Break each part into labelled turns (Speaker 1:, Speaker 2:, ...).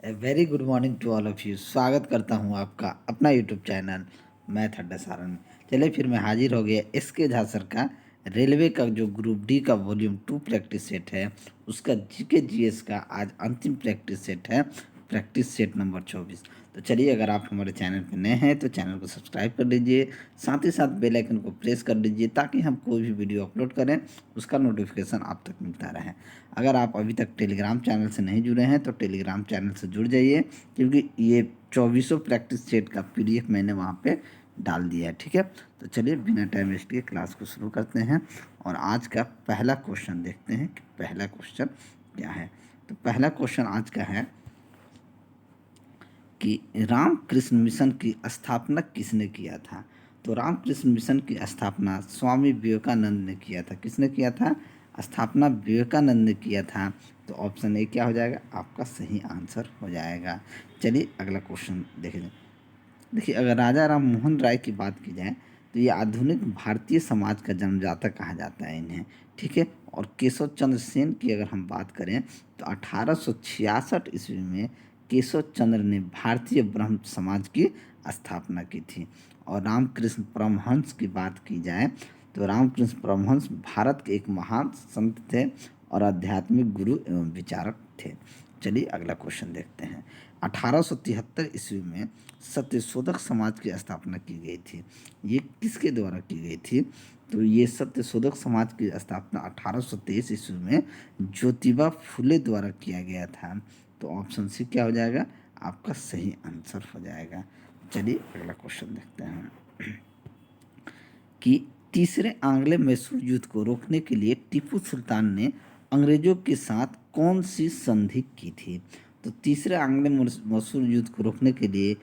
Speaker 1: Very good morning to all of you. स्वागत करता हूं आपका अपना यूट्यूब चैनल मैथ अड्डा सारन में। चलिए फिर मैं हाजिर हो गया एसके झा सर का रेलवे का जो ग्रुप डी का वॉल्यूम 2 प्रैक्टिस सेट है उसका जीके जीएस का आज अंतिम प्रैक्टिस सेट है, प्रैक्टिस सेट नंबर 24। तो चलिए, अगर आप हमारे चैनल पर नए हैं तो चैनल को सब्सक्राइब कर लीजिए, साथ ही साथ बेल आइकन को प्रेस कर लीजिए ताकि हम कोई भी वीडियो अपलोड करें उसका नोटिफिकेशन आप तक मिलता रहे। अगर आप अभी तक टेलीग्राम चैनल से नहीं जुड़े हैं तो टेलीग्राम चैनल से जुड़ जाइए, क्योंकि ये 2400 प्रैक्टिस सेट का पीडीएफ मैंने वहाँ पे डाल दिया है। ठीक है, तो चलिए बिना टाइम वेस्ट किए क्लास को शुरू करते हैं और आज का पहला क्वेश्चन देखते हैं कि पहला क्वेश्चन क्या है। तो पहला क्वेश्चन आज का है कि रामकृष्ण मिशन की स्थापना किसने किया था। तो रामकृष्ण मिशन की स्थापना स्वामी विवेकानंद ने किया था। किसने किया था? स्थापना विवेकानंद ने किया था। तो ऑप्शन ए क्या हो जाएगा? आपका सही आंसर हो जाएगा। चलिए अगला क्वेश्चन देखें। देखिए, अगर राजा राम मोहन राय की बात की जाए तो ये आधुनिक भारतीय समाज का जन्मदाता कहा जाता है इन्हें। ठीक है, और केशव चंद्र सेन की अगर हम बात करें तो 1866 ईस्वी में केशव चंद्र ने भारतीय ब्रह्म समाज की स्थापना की थी। और रामकृष्ण परमहंस की बात की जाए तो रामकृष्ण परमहंस भारत के एक महान संत थे और आध्यात्मिक गुरु एवं विचारक थे। चलिए अगला क्वेश्चन देखते हैं। 1873 ईस्वी में सत्यशोधक समाज की स्थापना की गई थी। ये किसके द्वारा की गई थी? तो ये सत्यशोधक समाज की स्थापना 1823 ईस्वी में ज्योतिबा फुले द्वारा किया गया था। तो ऑप्शन सी क्या हो जाएगा? आपका सही आंसर हो जाएगा। चलिए अगला क्वेश्चन देखते हैं कि तीसरे आंग्ल मैसूर युद्ध को रोकने के लिए टीपू सुल्तान ने अंग्रेजों के साथ कौन सी संधि की थी। तो तीसरे आंग्ल मैसूर युद्ध को रोकने के लिए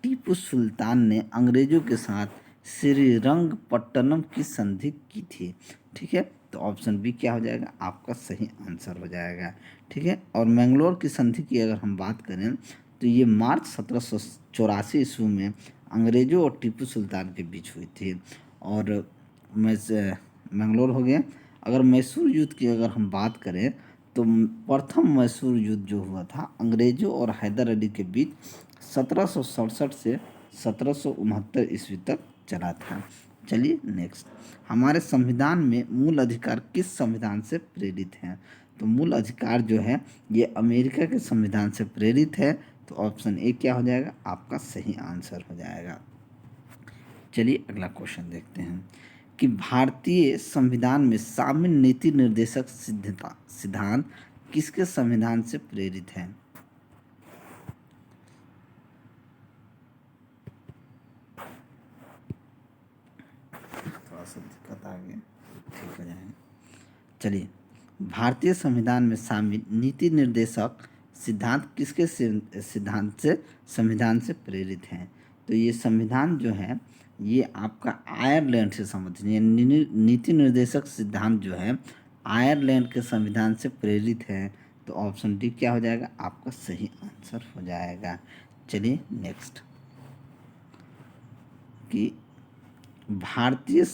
Speaker 1: टीपू सुल्तान ने अंग्रेजों के साथ श्रीरंगपट्टनम की संधि की थी। ठीक है, तो ऑप्शन बी क्या हो जाएगा? आपका सही आंसर हो जाएगा। ठीक है, और मैंगलोर की संधि की अगर हम बात करें तो ये मार्च 1784 ईस्वी में अंग्रेजों और टीपू सुल्तान के बीच हुई थी। और मैंगलोर हो गया। अगर मैसूर युद्ध की अगर हम बात करें तो प्रथम मैसूर युद्ध जो हुआ था अंग्रेजों और हैदर अली के बीच 1767 से 1769 ईस्वी तक चला था। चलिए नेक्स्ट, हमारे संविधान में मूल अधिकार किस संविधान से प्रेरित हैं? तो मूल अधिकार जो है ये अमेरिका के संविधान से प्रेरित है। तो ऑप्शन ए क्या हो जाएगा? आपका सही आंसर हो जाएगा। चलिए अगला क्वेश्चन देखते हैं कि भारतीय संविधान में शामिल नीति निर्देशक सिद्धांत किसके संविधान से प्रेरित है? थोड़ा सा दिक्कत आ गई, ठीक हो जाएगा। चलिए, भारतीय संविधान में शामिल नीति निर्देशक सिद्धांत किसके सिद्धांत से संविधान से प्रेरित हैं? तो ये संविधान जो है ये आपका आयरलैंड से संबंधित है। नीति निर्देशक सिद्धांत जो है आयरलैंड के संविधान से प्रेरित है। तो ऑप्शन डी क्या हो जाएगा? आपका सही आंसर हो जाएगा। चलिए नेक्स्ट, कि भारतीय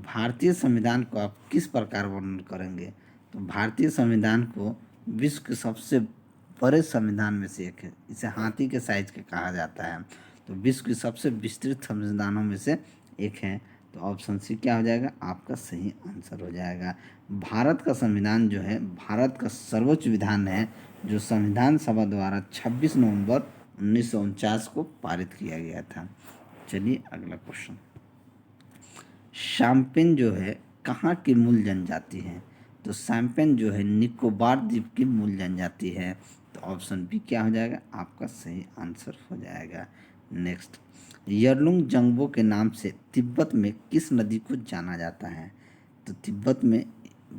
Speaker 1: भारतीय संविधान को आप किस प्रकार वर्णन करेंगे? तो भारतीय संविधान को विश्व के सबसे बड़े संविधान में से एक है। इसे हाथी के साइज के कहा जाता है। तो विश्व के सबसे विस्तृत संविधानों में से एक है। तो ऑप्शन सी क्या हो जाएगा? आपका सही आंसर हो जाएगा। भारत का संविधान जो है भारत का सर्वोच्च विधान है जो संविधान सभा द्वारा 26 नवंबर 1949 को पारित किया गया था। चलिए अगला क्वेश्चन, शैम्पेन जो है कहाँ की मूल जनजाति है? तो शैम्पेन जो है निकोबार द्वीप की मूल जनजाति है। तो ऑप्शन बी क्या हो जाएगा? आपका सही आंसर हो जाएगा। नेक्स्ट, यरलुंग जंगबो के नाम से तिब्बत में किस नदी को जाना जाता है? तो तिब्बत में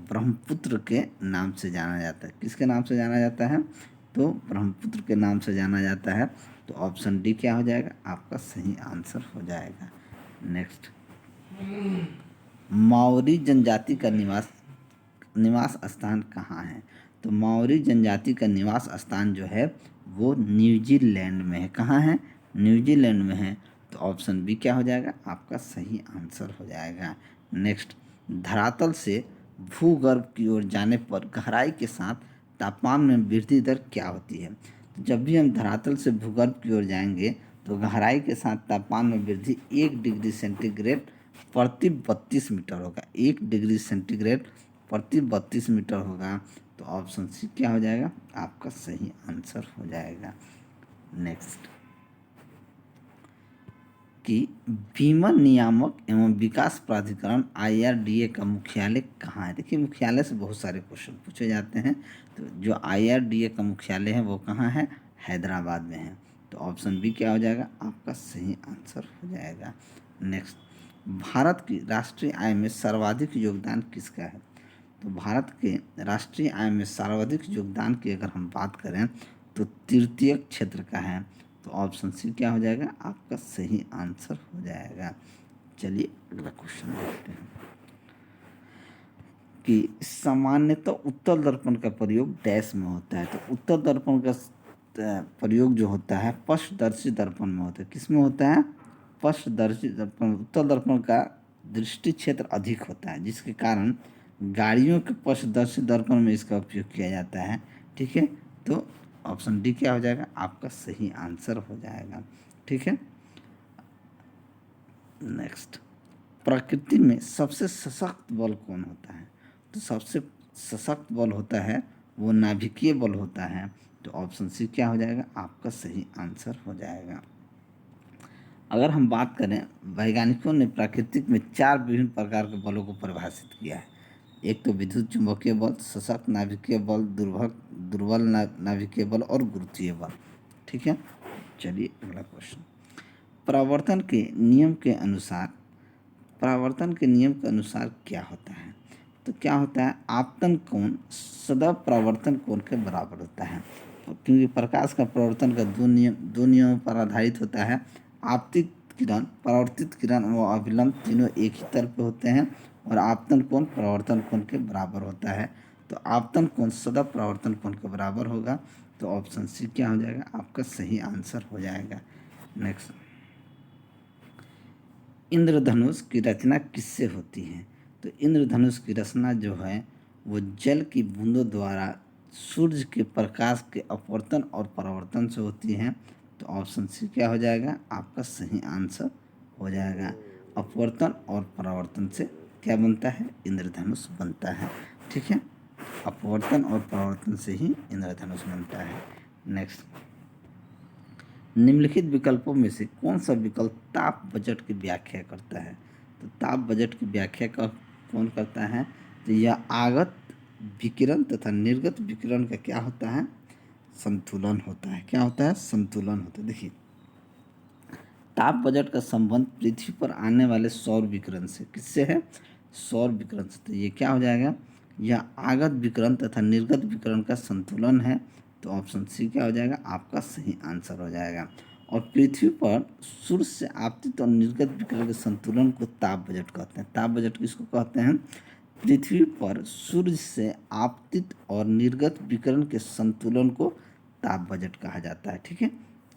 Speaker 1: ब्रह्मपुत्र के नाम से जाना जाता है। किसके नाम से जाना जाता है? तो ब्रह्मपुत्र के नाम से जाना जाता है। तो ऑप्शन डी क्या हो जाएगा? आपका सही आंसर हो जाएगा। नेक्स्ट, माओरी जनजाति का निवास स्थान कहाँ है? तो माओरी जनजाति का निवास स्थान जो है वो न्यूजीलैंड में है। कहाँ है? न्यूजीलैंड में है। तो ऑप्शन बी क्या हो जाएगा? आपका सही आंसर हो जाएगा। नेक्स्ट, धरातल से भूगर्भ की ओर जाने पर गहराई के साथ तापमान में वृद्धि दर क्या होती है? तो जब भी हम धरातल से भूगर्भ की ओर जाएंगे तो गहराई के साथ तापमान में वृद्धि 1 डिग्री सेंटीग्रेड प्रति 32 मीटर होगा। 1 डिग्री सेंटीग्रेड प्रति 32 मीटर होगा। तो ऑप्शन सी क्या हो जाएगा? आपका सही आंसर हो जाएगा। नेक्स्ट, कि बीमा नियामक एवं विकास प्राधिकरण IRDA का मुख्यालय कहाँ है? देखिए, मुख्यालय से बहुत सारे क्वेश्चन पूछे जाते हैं। तो जो IRDA का मुख्यालय है वो कहाँ है? हैदराबाद में है। तो ऑप्शन बी क्या हो जाएगा? आपका सही आंसर हो जाएगा। नेक्स्ट, भारत की राष्ट्रीय आय में सर्वाधिक योगदान किसका है? तो भारत के राष्ट्रीय आय में सर्वाधिक योगदान की अगर हम बात करें तो तृतीयक क्षेत्र का है। तो ऑप्शन सी क्या हो जाएगा? आपका सही आंसर हो जाएगा। चलिए अगला क्वेश्चन देखते हैं, कि सामान्यतः उत्तल दर्पण का प्रयोग डैश में होता है। तो उत्तल दर्पण का प्रयोग जो होता है पश्चदर्शी दर्पण में होता है। किस में होता है? पश्चदर्शी दर्पण। उत्तल दर्पण का दृष्टि क्षेत्र अधिक होता है, जिसके कारण गाड़ियों के पश्चदर्शी दर्पण में इसका उपयोग किया जाता है। ठीक है, तो ऑप्शन डी क्या हो जाएगा? आपका सही आंसर हो जाएगा। ठीक है। नेक्स्ट, प्रकृति में सबसे सशक्त बल कौन होता है? तो सबसे सशक्त बल होता है वो नाभिकीय बल होता है। तो ऑप्शन सी क्या हो जाएगा? आपका सही आंसर हो जाएगा। अगर हम बात करें, वैज्ञानिकों ने प्राकृतिक में 4 विभिन्न प्रकार के बलों को परिभाषित किया है। एक तो विद्युत चुंबकीय बल, सशक्त नाभिकीय बल, दुर्बल नाभिकीय बल और गुरुत्वीय बल। ठीक है। चलिए अगला क्वेश्चन, परावर्तन के नियम के अनुसार क्या होता है? तो क्या होता है? आपतन कोण सदैव परावर्तन कोण के बराबर होता है। क्योंकि प्रकाश का परावर्तन का दो नियमों पर आधारित होता है। आपतित किरण, परावर्तित किरण और अभिलंब तीनों एक ही तल पे होते हैं, और आपतन कोण परावर्तन कोण के बराबर होता है। तो आपतन कोण सदैव परावर्तन कोण के बराबर होगा। तो ऑप्शन सी क्या हो जाएगा? आपका सही आंसर हो जाएगा। नेक्स्ट, इंद्रधनुष की रचना किससे होती है? तो इंद्रधनुष की रचना जो है वो जल की बूंदों द्वारा सूर्य के प्रकाश के अपवर्तन और परावर्तन से होती है। तो ऑप्शन सी क्या हो जाएगा? आपका सही आंसर हो जाएगा। अपवर्तन और परावर्तन से क्या बनता है? इंद्रधनुष बनता है। ठीक है, अपवर्तन और परावर्तन से ही इंद्रधनुष बनता है। नेक्स्ट, निम्नलिखित विकल्पों में से कौन सा विकल्प ताप बजट की व्याख्या करता है? तो ताप बजट की व्याख्या कौन करता है? तो यह आगत विकिरण तथा निर्गत विकिरण का क्या होता है? संतुलन होता है। क्या होता है? संतुलन होता है। देखिए, ताप बजट का संबंध पृथ्वी पर आने वाले सौर विकिरण से, किससे है? सौर विकिरण से। तो ये क्या हो जाएगा? यह आगत विकिरण तथा निर्गत विकिरण का संतुलन है। तो ऑप्शन सी क्या हो जाएगा? आपका सही आंसर हो जाएगा। और पृथ्वी पर सूर्य से आपतित और निर्गत विकिरण के संतुलन को ताप बजट कहते हैं। ताप बजट किसको कहते हैं? पृथ्वी पर सूर्य से आपतित और निर्गत विकिरण के संतुलन को ताप बजट कहा जाता है। ठीक है।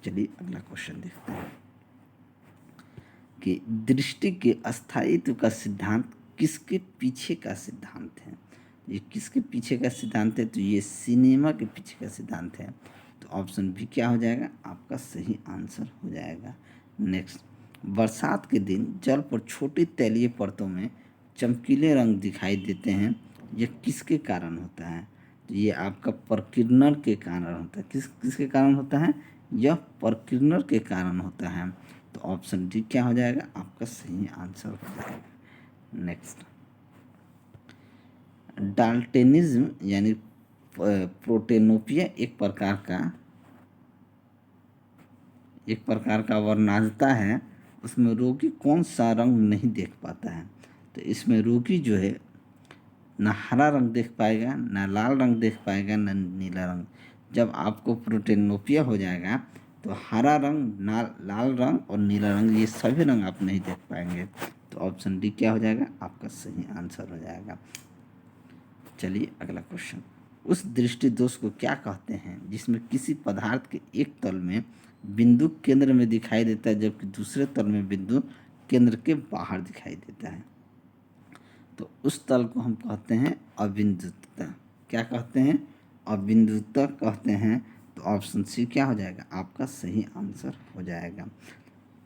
Speaker 1: चलिए अगला क्वेश्चन देखते हैं, कि दृष्टि के अस्थायित्व का सिद्धांत किसके पीछे का सिद्धांत है? ये किसके पीछे का सिद्धांत है? तो ये सिनेमा के पीछे का सिद्धांत है। तो ऑप्शन बी क्या हो जाएगा? आपका सही आंसर हो जाएगा। नेक्स्ट, बरसात के दिन जल पर छोटी तैलीय परतों में चमकीले रंग दिखाई देते हैं, यह किसके कारण होता है? तो ये आपका प्रकीर्णन के कारण होता है। किसके कारण होता है? यह प्रकीर्णन के कारण होता है। तो ऑप्शन डी क्या हो जाएगा? आपका सही आंसर हो जाएगा। नेक्स्ट, डाल्टेनिज्म यानी प्रोटेनोपिया एक प्रकार का वर्णांधता है। उसमें रोगी कौन सा रंग नहीं देख पाता है? तो इसमें रोगी जो है ना हरा रंग देख पाएगा, ना लाल रंग देख पाएगा, ना नीला रंग। जब आपको प्रोटेनोपिया हो जाएगा तो हरा रंग, ना लाल रंग और नीला रंग, ये सभी रंग आप नहीं देख पाएंगे। तो ऑप्शन डी क्या हो जाएगा? आपका सही आंसर हो जाएगा। चलिए अगला क्वेश्चन, उस दृष्टि दोष को क्या कहते हैं जिसमें किसी पदार्थ के एक तल में बिंदु केंद्र में दिखाई देता है जबकि दूसरे तल में बिंदु केंद्र के बाहर दिखाई देता है? तो उस तल को हम कहते हैं अबिंदुता। क्या कहते हैं? अबिंदुता कहते हैं, तो ऑप्शन सी क्या हो जाएगा, आपका सही आंसर हो जाएगा।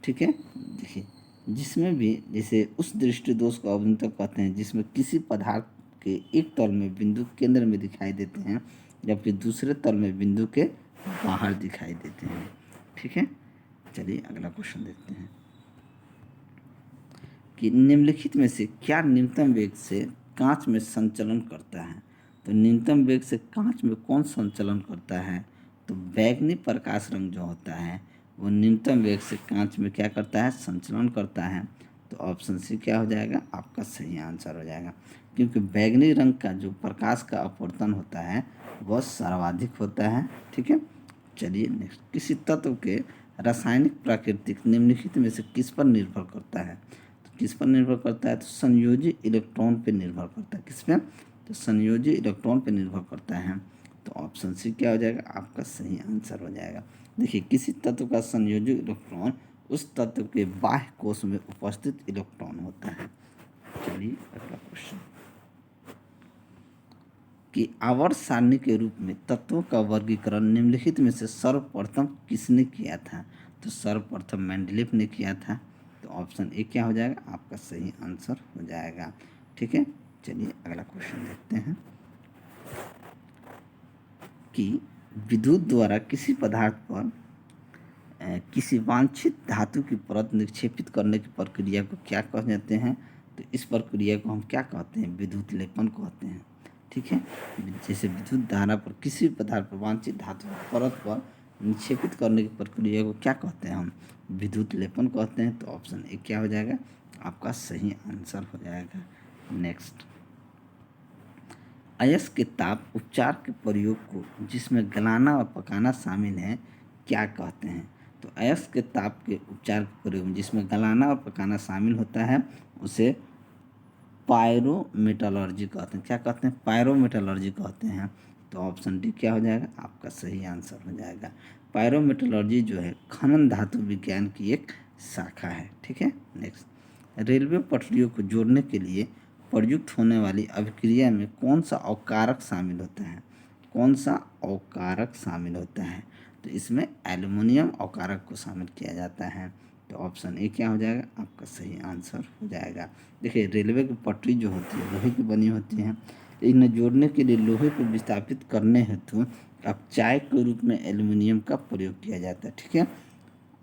Speaker 1: ठीक है, देखिए जिसमें भी जैसे उस दृष्टि दोष को अवंतर कहते हैं जिसमें किसी पदार्थ के एक तल में बिंदु केंद्र में दिखाई देते हैं जबकि दूसरे तल में बिंदु के बाहर दिखाई देते हैं। ठीक है, चलिए अगला क्वेश्चन देखते हैं कि निम्नलिखित में से क्या न्यूनतम वेग से कांच में संचलन करता है। तो न्यूनतम वेग से कांच में कौन संचलन करता है, तो बैगनी प्रकाश रंग जो होता है वो न्यूनतम वेग से कांच में क्या करता है, संचलन करता है। तो ऑप्शन सी क्या हो जाएगा, आपका सही आंसर हो जाएगा, क्योंकि बैगनी रंग का जो प्रकाश का अपवर्तन होता है वह सर्वाधिक होता है। ठीक है, चलिए नेक्स्ट, किसी तत्व के रासायनिक प्राकृतिक निम्नलिखित में से किस पर निर्भर करता है। तो किस पर निर्भर करता है, तो संयोजी इलेक्ट्रॉन पर निर्भर करता है। किस पे, तो संयोजी इलेक्ट्रॉन पर निर्भर करता है। तो ऑप्शन सी क्या हो जाएगा, आपका सही आंसर हो जाएगा। देखिए किसी तत्व का संयोजी इलेक्ट्रॉन उस तत्व के बाह्य कोश में उपस्थित इलेक्ट्रॉन होता है। चलिए अगला क्वेश्चन कि आवर्त सारणी के रूप में तत्वों का वर्गीकरण निम्नलिखित में से सर्वप्रथम किसने किया था। तो सर्वप्रथम मेंडलीफ ने किया था। तो ऑप्शन ए क्या हो जाएगा, आपका सही आंसर हो जाएगा। ठीक है, चलिए अगला क्वेश्चन देखते हैं कि विद्युत द्वारा किसी पदार्थ पर किसी वांछित धातु की परत निक्षेपित करने की प्रक्रिया को क्या कह जाते हैं। तो इस प्रक्रिया को हम क्या कहते हैं, विद्युत लेपन कहते हैं। ठीक है, जैसे विद्युत धारा पर किसी पदार्थ पर वांछित धातु की परत पर निक्षेपित करने की प्रक्रिया को क्या कहते हैं, हम विद्युत लेपन कहते हैं। तो ऑप्शन ए क्या हो जाएगा, आपका सही आंसर हो जाएगा। नेक्स्ट, अयस्क के ताप उपचार के प्रयोग को जिसमें गलाना और पकाना शामिल है क्या कहते हैं। तो अयस्क के ताप के उपचार के प्रयोग में जिसमें गलाना और पकाना शामिल होता है उसे पायरोमेटलर्जी कहते हैं। क्या कहते हैं, पायरोमेटलर्जी कहते हैं। तो ऑप्शन डी क्या हो जाएगा, आपका सही आंसर हो जाएगा। पायरोमेटलर्जी जो है खनन धातु विज्ञान की एक शाखा है। ठीक है, नेक्स्ट, रेलवे पटरियों को जोड़ने के लिए प्रयुक्त होने वाली अभिक्रिया में कौन सा अवकारक शामिल होता है, कौन सा अवकारक शामिल होता है। तो इसमें एल्युमिनियम अवकारक को शामिल किया जाता है। तो ऑप्शन ए क्या हो जाएगा, आपका सही आंसर हो जाएगा। देखिए रेलवे की पटरी जो होती है लोहे की बनी होती है, इन्हें जोड़ने के लिए लोहे को विस्थापित करने हेतु अब चाय के रूप में एल्युमिनियम का प्रयोग किया जाता है। ठीक है,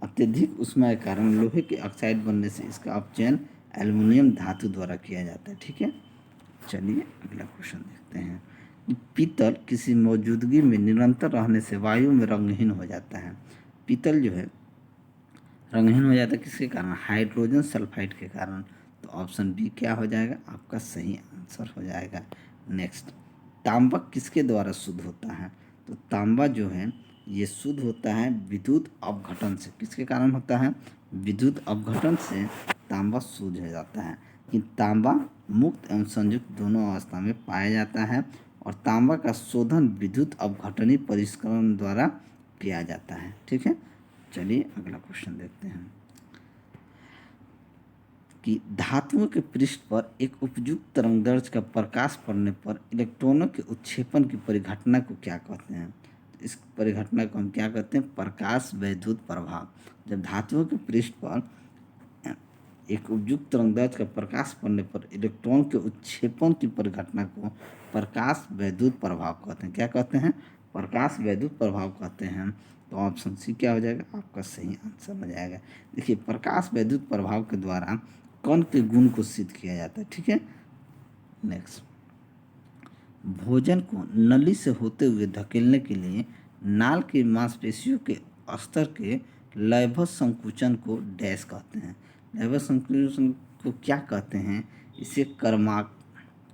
Speaker 1: अत्यधिक ऊष्मा के कारण लोहे के ऑक्साइड बनने से इसका अपचयन एल्युमिनियम धातु द्वारा किया जाता है। ठीक है, चलिए अगला क्वेश्चन देखते हैं कि पीतल किसी मौजूदगी में निरंतर रहने से वायु में रंगहीन हो जाता है। पीतल जो है रंगहीन हो जाता है किसके कारण, हाइड्रोजन सल्फाइड के कारण। तो ऑप्शन बी क्या हो जाएगा, आपका सही आंसर हो जाएगा। नेक्स्ट, तांबा किसके द्वारा शुद्ध होता है। तो तांबा जो है ये शुद्ध होता है विद्युत अपघटन से। किसके कारण होता है, विद्युत अपघटन से तांबा शुद्ध हो जाता है। कि तांबा मुक्त एवं संयुक्त दोनों अवस्था में पाया जाता है और तांबा का शोधन विद्युत अपघटनी परिष्करण द्वारा किया जाता है। ठीक है, चलिए अगला क्वेश्चन देखते हैं कि धातुओं के पृष्ठ पर एक उपयुक्त तरंगदैर्घ्य का प्रकाश पड़ने पर इलेक्ट्रॉनों के उत्क्षेपण की परिघटना को क्या कहते हैं। तो इस परिघटना को हम क्या कहते हैं, प्रकाश वैद्युत प्रभाव। जब धातुओं के पृष्ठ पर एक उपयुक्त तरंगदैर्घ्य का प्रकाश पड़ने पर इलेक्ट्रॉन के उत्क्षेपण की परिघटना को प्रकाश वैद्युत प्रभाव कहते हैं। क्या कहते हैं, प्रकाश वैद्युत प्रभाव कहते हैं। तो ऑप्शन सी क्या हो जाएगा, आपका सही आंसर हो जाएगा। देखिए प्रकाश वैद्युत प्रभाव के द्वारा कण के गुण को सिद्ध किया जाता है। ठीक है, नेक्स्ट, भोजन को नली से होते हुए धकेलने के लिए नाल की मांसपेशियों के स्तर के लयबद्ध संकुचन को डैश कहते हैं। लयबद्ध संकुचन को क्या कहते हैं, इसे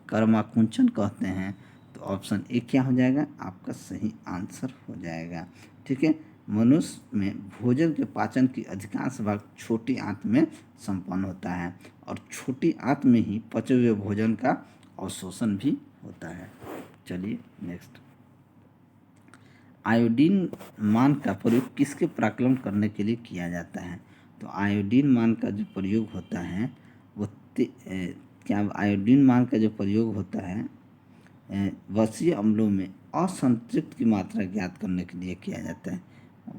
Speaker 1: कर्माकुंचन कहते हैं। तो ऑप्शन ए क्या हो जाएगा, आपका सही आंसर हो जाएगा। ठीक है, मनुष्य में भोजन के पाचन की अधिकांश भाग छोटी आंत में संपन्न होता है और छोटी आंत में ही पचे हुए भोजन का अवशोषण भी होता है। चलिए नेक्स्ट, आयोडीन मान का प्रयोग किसके प्राकलन करने के लिए किया जाता है। तो आयोडीन मान का जो प्रयोग होता है वो क्या आयोडीन मान का जो प्रयोग होता है वसीय अम्लों में असंतृप्त की मात्रा ज्ञात करने के लिए किया जाता है।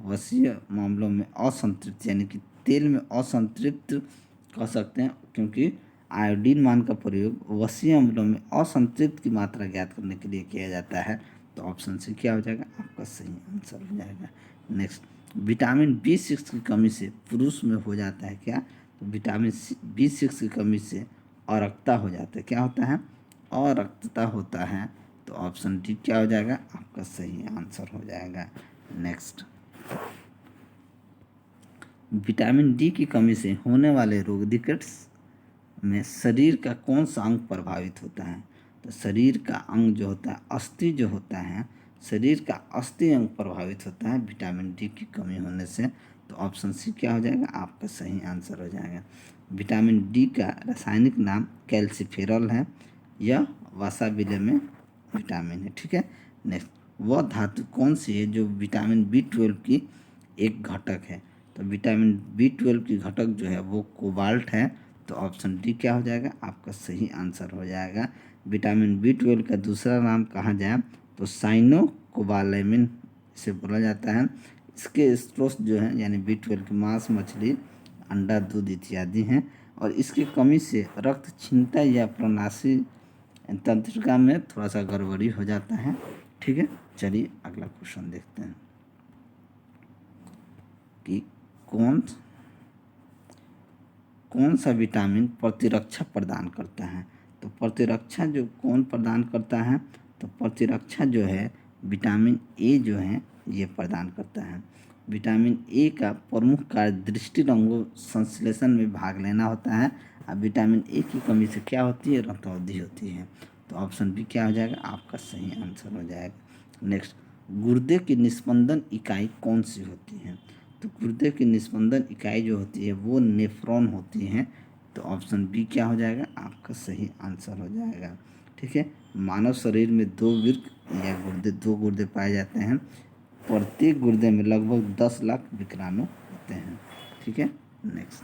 Speaker 1: वसीय मामलों में असंतृप्त यानी कि तेल में असंतृप्त कह सकते हैं, क्योंकि आयोडीन मान का प्रयोग वसीय अम्लों में असंतृप्त की मात्रा ज्ञात करने के लिए किया जाता है। तो ऑप्शन सी क्या हो जाएगा, आपका सही आंसर हो जाएगा। नेक्स्ट, विटामिन B6 की कमी से पुरुष में हो जाता है क्या, तो विटामिन B6 की कमी से अरक्तता हो जाता है। क्या होता है, अरक्तता होता है। तो ऑप्शन डी क्या हो जाएगा, आपका सही आंसर हो जाएगा। नेक्स्ट, विटामिन डी की कमी से होने वाले रोग दिक्कट्स में शरीर का कौन सा अंग प्रभावित होता है, तो शरीर का अंग जो होता है, अस्थि जो होता है, शरीर का अस्थि अंग प्रभावित होता है विटामिन डी की कमी होने से। तो ऑप्शन सी क्या हो जाएगा, आपका सही आंसर हो जाएगा। विटामिन डी का रासायनिक नाम कैल्सीफेरॉल है। यह वसा में विटामिन है। ठीक है। नेक्स्ट, वह धातु कौन सी है जो विटामिन B12 की एक घटक है, तो विटामिन B12 की घटक जो है वो कोबाल्ट है। तो ऑप्शन डी क्या हो जाएगा, आपका सही आंसर हो जाएगा। विटामिन B12 का दूसरा नाम कहा जाए तो साइनो कोबालेमिन इसे बोला जाता है। इसके स्रोत जो है यानी B12 के मांस, मछली, अंडा, दूध इत्यादि हैं। और इसकी कमी से रक्त क्षीणता या प्रणाशी तंत्रिका में थोड़ा सा गड़बड़ी हो जाता है। ठीक है, चलिए अगला क्वेश्चन देखते हैं कि कौन कौन सा विटामिन प्रतिरक्षा प्रदान करता है। तो प्रतिरक्षा जो कौन प्रदान करता है, तो प्रतिरक्षा जो है विटामिन ए जो है ये प्रदान करता है। विटामिन ए का प्रमुख कार्य दृष्टि रंगों संश्लेषण में भाग लेना होता है। अब विटामिन ए की कमी से क्या होती है, रक्तवृद्धि होती है। तो ऑप्शन बी क्या हो जाएगा, आपका सही आंसर हो जाएगा। नेक्स्ट, गुर्दे की निस्पंदन इकाई कौन सी होती है, तो गुर्दे की निस्पंदन इकाई जो होती है वो नेफ्रॉन होती है। तो ऑप्शन बी क्या हो जाएगा, आपका सही आंसर हो जाएगा। ठीक है, मानव शरीर में दो गुर्दे पाए जाते हैं। प्रत्येक गुर्दे में लगभग 10 लाख विकिरणु होते हैं। ठीक है। नेक्स्ट,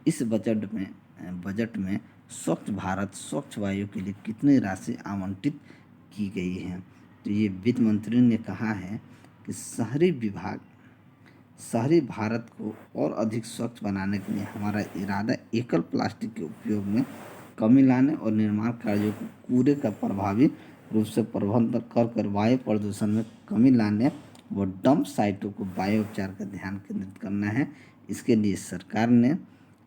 Speaker 1: इस बजट में स्वच्छ भारत स्वच्छ वायु के लिए कितनी राशि आवंटित की गई है, तो ये वित्त मंत्री ने कहा है कि शहरी भारत को और अधिक स्वच्छ बनाने के लिए हमारा इरादा एकल प्लास्टिक के उपयोग में कमी लाने और निर्माण कार्यों को कूड़े का प्रभावी रूप से प्रबंधन कर वायु प्रदूषण में कमी लाने व डंप साइटों को वायु उपचार का ध्यान केंद्रित करना है। इसके लिए सरकार ने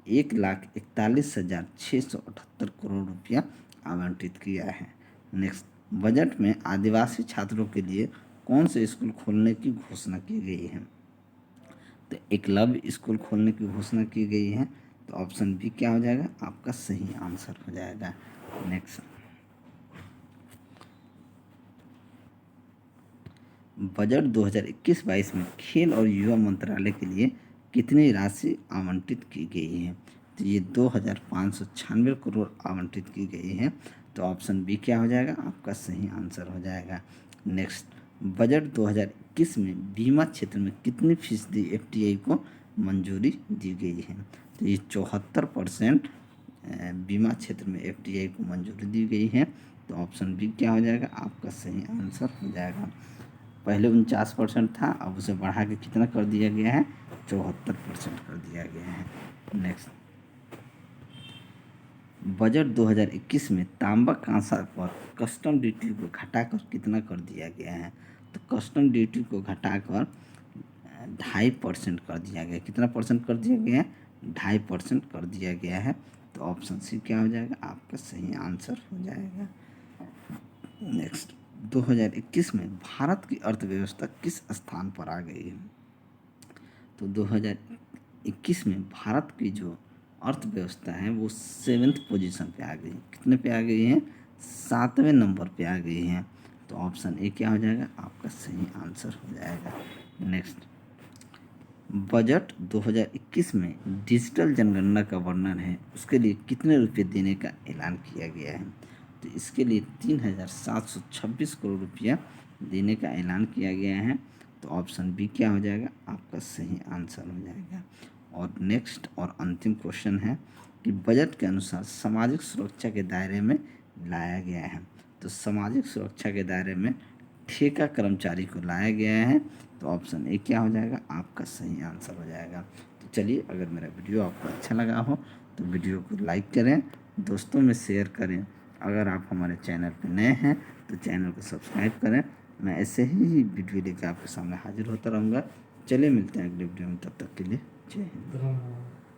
Speaker 1: 1,41,678 करोड़ रुपया आवंटित किया है। नेक्स्ट, बजट में आदिवासी छात्रों के लिए कौन से स्कूल खोलने की घोषणा की गई है, तो एकलव्य स्कूल खोलने की घोषणा की गई है। तो ऑप्शन बी क्या हो जाएगा, आपका सही आंसर हो जाएगा। नेक्स्ट, बजट 2021-22 में खेल और युवा मंत्रालय के लिए कितनी राशि आवंटित की गई है, तो ये 2,596 करोड़ आवंटित की गई है। तो ऑप्शन बी क्या हो जाएगा, आपका सही आंसर हो जाएगा। नेक्स्ट, बजट 2021 में बीमा क्षेत्र में कितनी फीसदी FDI को मंजूरी दी गई है, तो ये 74% बीमा क्षेत्र में FDI को मंजूरी दी गई है। तो ऑप्शन बी क्या हो जाएगा, आपका सही आंसर हो जाएगा। पहले 49% था, अब उसे बढ़ा के कितना कर दिया गया है, 74% कर दिया गया है। नेक्स्ट, बजट 2021 में तांबा कांसा पर कस्टम ड्यूटी को घटाकर कितना कर दिया गया है, तो कस्टम ड्यूटी को घटाकर 2.5% कर दिया गया। कितना परसेंट कर दिया गया है, 2.5% कर दिया गया है। तो ऑप्शन सी क्या हो जाएगा, आपका सही आंसर हो जाएगा। नेक्स्ट, 2021 में भारत की अर्थव्यवस्था किस स्थान पर आ गई है, तो 2021 में भारत की जो अर्थव्यवस्था है वो 7th पोजीशन पे आ गई। कितने पे आ गई है, 7वें नंबर पे आ गई है। तो ऑप्शन ए क्या हो जाएगा, आपका सही आंसर हो जाएगा। नेक्स्ट, बजट 2021 में डिजिटल जनगणना का वर्णन है, उसके लिए कितने रुपए देने का ऐलान किया गया है, तो इसके लिए 3,726 करोड़ रुपया देने का ऐलान किया गया है। तो ऑप्शन बी क्या हो जाएगा, आपका सही आंसर हो जाएगा। और नेक्स्ट और अंतिम क्वेश्चन है कि बजट के अनुसार सामाजिक सुरक्षा के दायरे में लाया गया है, तो सामाजिक सुरक्षा के दायरे में ठेका कर्मचारी को लाया गया है। तो ऑप्शन ए क्या हो जाएगा, आपका सही आंसर हो जाएगा। तो चलिए, अगर मेरा वीडियो आपको अच्छा लगा हो तो वीडियो को लाइक करें, दोस्तों में शेयर करें। अगर आप हमारे चैनल पर नए हैं तो चैनल को सब्सक्राइब करें। मैं ऐसे ही वीडियो लेकर आपके सामने हाजिर होता रहूँगा। चलिए, मिलते हैं अगले वीडियो में, तब तक के लिए जय हिंद।